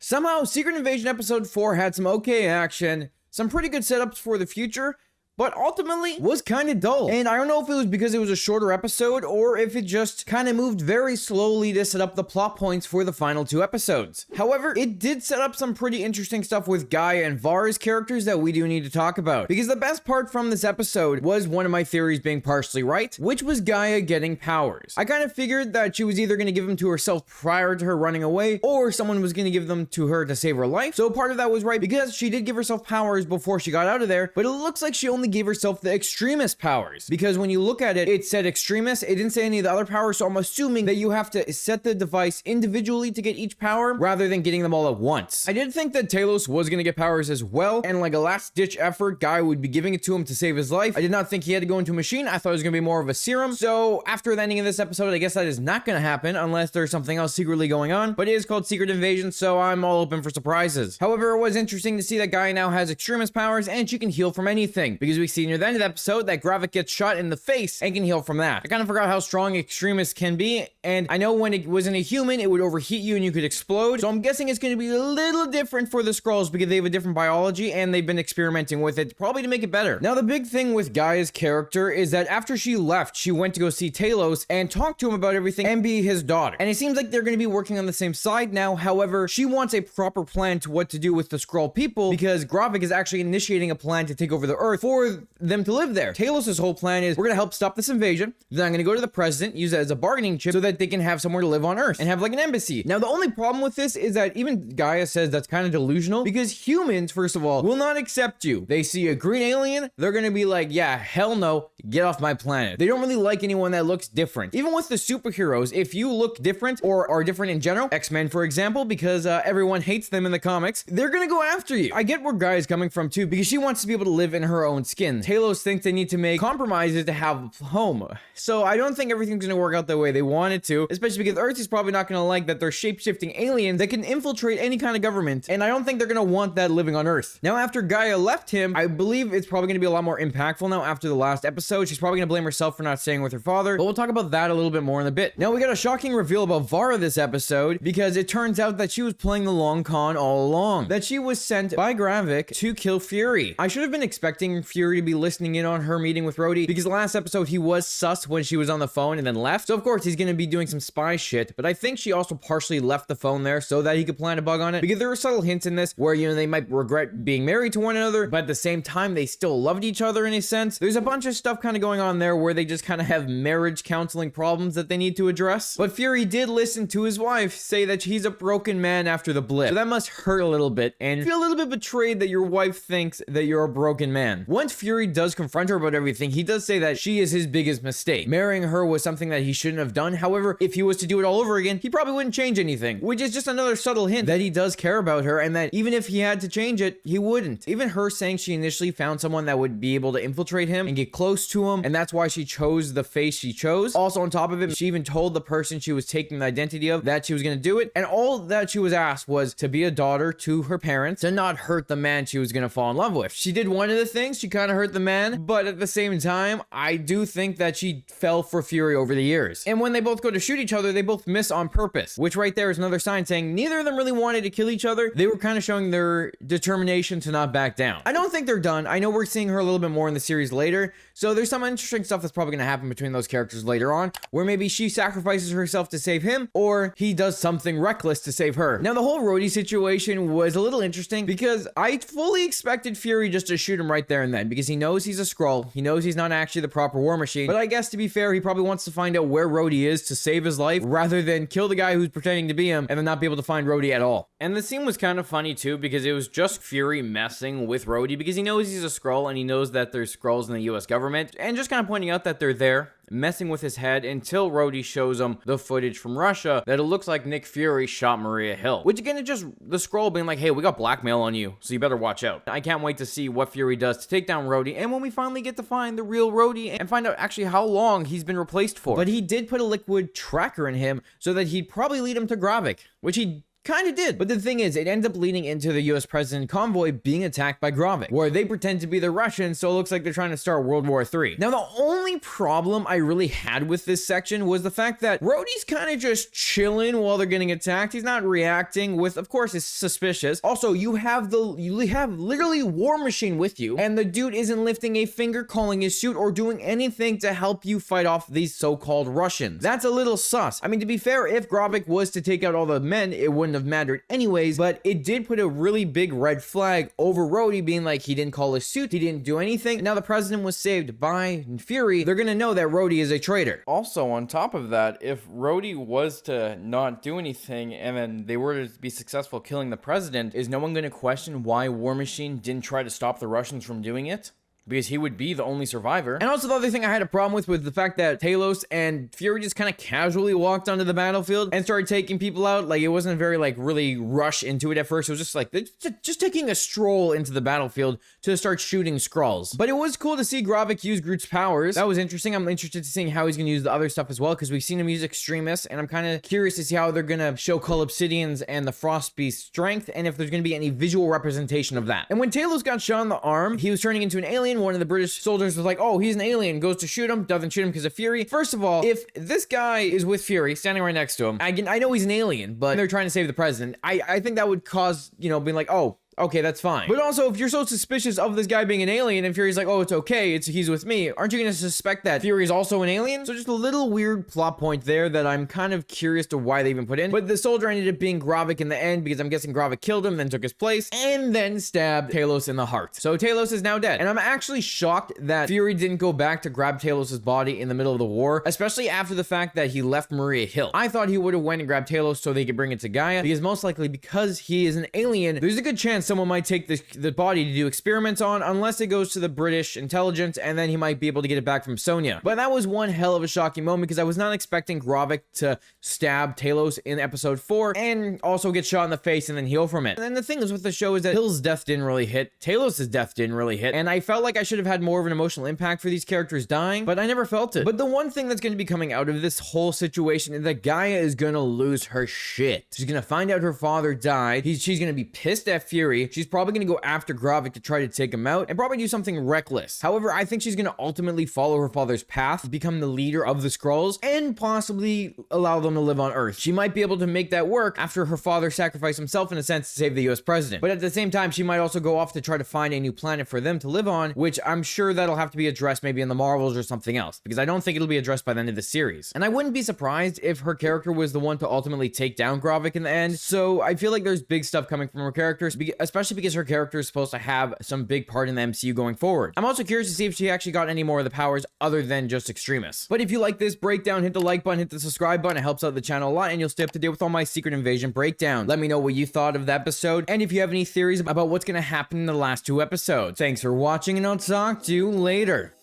Somehow, Secret Invasion Episode 4 had some okay action, some pretty good setups for the future, but ultimately was kind of dull. And I don't know if it was because it was a shorter episode or if it just kind of moved very slowly to set up the plot points for the final 2 episodes. However, it did set up some pretty interesting stuff with Gaia and Vara's characters that we do need to talk about. Because the best part from this episode was one of my theories being partially right, which was Gaia getting powers. I kind of figured that she was either going to give them to herself prior to her running away, or someone was going to give them to her to save her life. So part of that was right because she did give herself powers before she got out of there, but it looks like she only gave herself the extremist powers, because when you look at it, it said extremist, it didn't say any of the other powers, so I'm assuming that you have to set the device individually to get each power rather than getting them all at once. I did think that Talos was going to get powers as well, and like a last ditch effort, Guy would be giving it to him to save his life. I did not think he had to go into a machine. I thought it was going to be more of a serum. So after the ending of this episode, I guess that is not going to happen unless there's something else secretly going on, but it is called Secret Invasion, so I'm all open for surprises. However, it was interesting to see that Guy now has extremist powers and she can heal from anything, because we see near the end of the episode that Gravik gets shot in the face and can heal from that. I kind of forgot how strong extremists can be, and I know when it wasn't a human, it would overheat you and you could explode, so I'm guessing it's going to be a little different for the Skrulls because they have a different biology and they've been experimenting with it, probably to make it better. Now, the big thing with Gaia's character is that after she left, she went to go see Talos and talk to him about everything and be his daughter. And it seems like they're going to be working on the same side now. However, she wants a proper plan to what to do with the Skrull people, because Gravik is actually initiating a plan to take over the Earth for them to live there. Talos' whole plan is, we're going to help stop this invasion, then I'm going to go to the president, use it as a bargaining chip so that they can have somewhere to live on Earth and have like an embassy. Now, the only problem with this is that even Gaia says that's kind of delusional, because humans, first of all, will not accept you. They see a green alien, they're going to be like, yeah, hell no, get off my planet. They don't really like anyone that looks different. Even with the superheroes, if you look different or are different in general, X-Men for example, because everyone hates them in the comics, they're going to go after you. I get where Gaia is coming from too, because she wants to be able to live in her own skin. Talos thinks they need to make compromises to have a home. So I don't think everything's going to work out the way they want it to, especially because Earth is probably not going to like that they're shape-shifting aliens that can infiltrate any kind of government, and I don't think they're going to want that living on Earth. Now, after Gaia left him, I believe it's probably going to be a lot more impactful now after the last episode. She's probably going to blame herself for not staying with her father, but we'll talk about that a little bit more in a bit. Now, we got a shocking reveal about Vara this episode, because it turns out that she was playing the long con all along, that she was sent by Gravik to kill Fury. I should have been expecting Fury to be listening in on her meeting with Rhodey, because the last episode he was sus when she was on the phone and then left, so of course he's going to be doing some spy shit, but I think she also partially left the phone there so that he could plant a bug on it, because there were subtle hints in this where, you know, they might regret being married to one another, but at the same time they still loved each other in a sense. There's a bunch of stuff kind of going on there where they just kind of have marriage counseling problems that they need to address. But Fury did listen to his wife say that he's a broken man after the blip, so that must hurt a little bit and feel a little bit betrayed that your wife thinks that you're a broken man. Once Fury does confront her about everything, he does say that she is his biggest mistake. Marrying her was something that he shouldn't have done. However, if he was to do it all over again, he probably wouldn't change anything, which is just another subtle hint that he does care about her, and that even if he had to change it, he wouldn't. Even her saying she initially found someone that would be able to infiltrate him and get close to him, and that's why she chose the face she chose. Also, on top of it, she even told the person she was taking the identity of that she was going to do it, and all that she was asked was to be a daughter to her parents, to not hurt the man she was going to fall in love with. She did one of the things, she kind of hurt the man, but at the same time, I do think that she fell for Fury over the years. And when they both go to shoot each other, they both miss on purpose, which right there is another sign saying neither of them really wanted to kill each other. They were kind of showing their determination to not back down. I don't think they're done. I know we're seeing her a little bit more in the series later, so there's some interesting stuff that's probably going to happen between those characters later on, where maybe she sacrifices herself to save him, or he does something reckless to save her. Now, the whole Rhodey situation was a little interesting, because I fully expected Fury just to shoot him right there and then, because he knows he's a Skrull, he knows he's not actually the proper War Machine, but I guess to be fair, he probably wants to find out where Rhodey is to save his life, rather than kill the guy who's pretending to be him and then not be able to find Rhodey at all. And the scene was kind of funny too, because it was just Fury messing with Rhodey, because he knows he's a Skrull and he knows that there's Skrulls in the US government, and just kind of pointing out that they're there, messing with his head, until Rhodey shows him the footage from Russia that it looks like Nick Fury shot Maria Hill, which again is just the Skrull being like, hey, we got blackmail on you, so you better watch out. I can't wait to see what Fury does to take down Rhodey, and when we finally get to find the real Rhodey and find out actually how long he's been replaced for. But he did put a liquid tracker in him so that he'd probably lead him to Gravik, which he Kind of did. But the thing is, it ends up leading into the US president convoy being attacked by Gravik, where they pretend to be the Russians, so it looks like they're trying to start World War III. Now, the only problem I really had with this section was the fact that Rhodey's kind of just chilling while they're getting attacked. He's not reacting with, of course, it's suspicious. Also, you have literally War Machine with you, and the dude isn't lifting a finger, calling his suit, or doing anything to help you fight off these so-called Russians. That's a little sus. I mean, to be fair, if Gravik was to take out all the men, it wouldn't have mattered anyways, but it did put a really big red flag over Rhodey being like, he didn't call his suit, he didn't do anything. Now the president was saved by Fury. They're gonna know that Rhodey is a traitor. Also, on top of that, if Rhodey was to not do anything and then they were to be successful killing the president, is no one gonna question why War Machine didn't try to stop the Russians from doing it? Because he would be the only survivor. And also the other thing I had a problem with was the fact that Talos and Fury just kind of casually walked onto the battlefield and started taking people out. Like, it wasn't very, like, really rush into it at first. It was just like, just taking a stroll into the battlefield to start shooting Skrulls. But it was cool to see Gravik use Groot's powers. That was interesting. I'm interested to seeing how he's going to use the other stuff as well, because we've seen him use Extremis, and I'm kind of curious to see how they're going to show Obsidian's and the Frost Beast's strength, and if there's going to be any visual representation of that. And when Talos got shot in the arm, he was turning into an alien. One of the British soldiers was like, oh, he's an alien, goes to shoot him, doesn't shoot him because of Fury. First of all, if this guy is with Fury, standing right next to him, I know he's an alien, but they're trying to save the president, I think that would cause, you know, being like, oh, okay, that's fine. But also, if you're so suspicious of this guy being an alien and Fury's like, oh, it's okay, he's with me, aren't you going to suspect that Fury's also an alien? So just a little weird plot point there that I'm kind of curious to why they even put in. But the soldier ended up being Gravik in the end, because I'm guessing Gravik killed him, then took his place, and then stabbed Talos in the heart. So Talos is now dead. And I'm actually shocked that Fury didn't go back to grab Talos' body in the middle of the war, especially after the fact that he left Maria Hill. I thought he would have went and grabbed Talos so they could bring it to Gaia, because most likely, because he is an alien, there's a good chance someone might take the body to do experiments on, unless it goes to the British intelligence, and then he might be able to get it back from Sonya. But that was one hell of a shocking moment, because I was not expecting Gravik to stab Talos in episode 4 and also get shot in the face and then heal from it. And then the thing is with the show is that Hill's death didn't really hit, Talos' death didn't really hit, and I felt like I should have had more of an emotional impact for these characters dying, but I never felt it. But the one thing that's going to be coming out of this whole situation is that Gaia is going to lose her shit. She's going to find out her father died. She's going to be pissed at Fury. She's probably going to go after Gravik to try to take him out and probably do something reckless. However, I think she's going to ultimately follow her father's path, become the leader of the Skrulls, and possibly allow them to live on Earth. She might be able to make that work after her father sacrificed himself in a sense to save the US president. But at the same time, she might also go off to try to find a new planet for them to live on, which I'm sure that'll have to be addressed maybe in the Marvels or something else, because I don't think it'll be addressed by the end of the series. And I wouldn't be surprised if her character was the one to ultimately take down Gravik in the end. So I feel like there's big stuff coming from her characters, especially because her character is supposed to have some big part in the MCU going forward. I'm also curious to see if she actually got any more of the powers other than just Extremis. But if you like this breakdown, hit the like button, hit the subscribe button. It helps out the channel a lot, and you'll stay up to date with all my Secret Invasion breakdowns. Let me know what you thought of the episode, and if you have any theories about what's going to happen in the last 2 episodes. Thanks for watching, and I'll talk to you later.